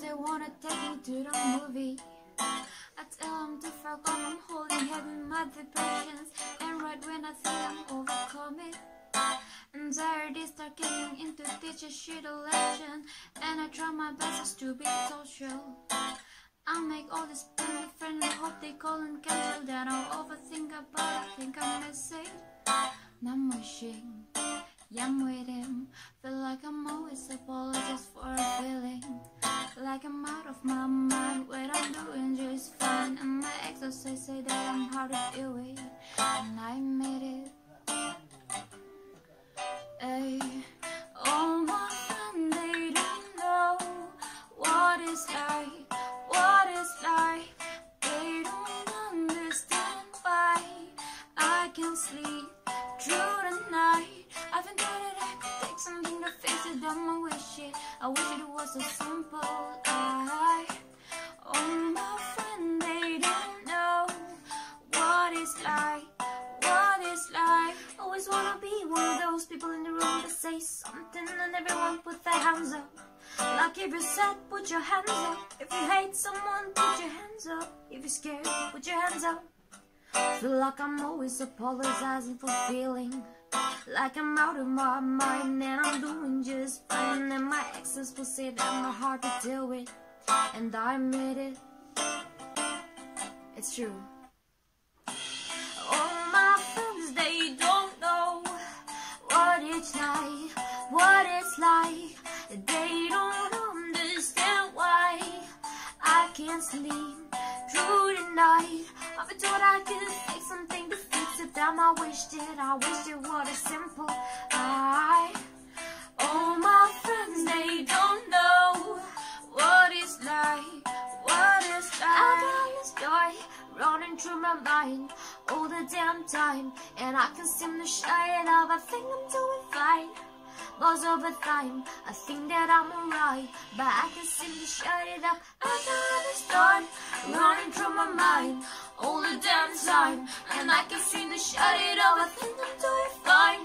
they wanna take me to the movie. I tell them to fuck off, I'm holding heavy my depressions. And right when I think I'm overcome it, anxiety start getting into teacher shit election. And I try my best to be social. I make all this family friend, I hope they call and cancel. Then I'll overthink about it, think I'm missing. I'm wishing, yeah, I'm waiting. Feel like I'm always apologizing for a feeling like I'm out of my mind when I'm doing just fine. And my exes say that I'm hard to deal with, and I made it. Ay. All my friends, they don't know what it's like, what it's like. They don't understand why I can't sleep through the night. I've been thought that I could take something to fix it. I wish it was so simple. Oh my friend, they don't know what it's like, what it's like. Always wanna be one of those people in the room that say something and everyone put their hands up. Like if you're sad, put your hands up. If you hate someone, put your hands up. If you're scared, put your hands up. Feel like I'm always apologizing for feeling like I'm out of my mind, and I'm doing just fine. And my exes will say that I'm hard to deal with, and I admit it. It's true. All my friends, they don't know what it's like, what it's like. They don't understand why I can't sleep through the night. I've been told I could fix something to fix it. Damn, I wish it was simple. All my friends, they don't know what it's like, what it's like. I got your story running through my mind all the damn time, and I can seem to shut it up. I think I'm doing fine most of the time. I think that I'm alright, but I can seem to shut it up. I got a story running through my mind all the damn time, and I can seem to shut it up. I think I'm doing fine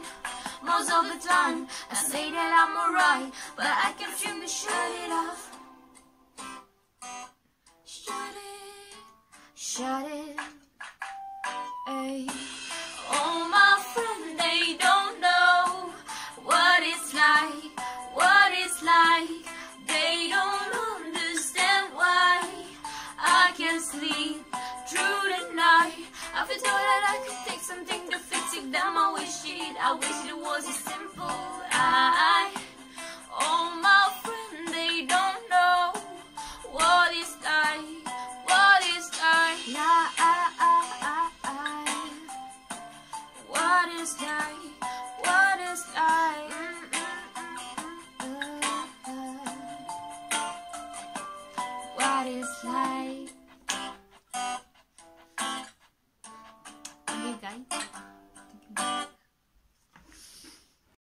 most of the time. I say that I'm alright, but I can seem to shut it off. Shut it, ay. All my friends, they don't know what it's like, what it's like. They don't understand why I can't sleep through the night. I've been told that I could take something to fix it. Damn, I wish it was a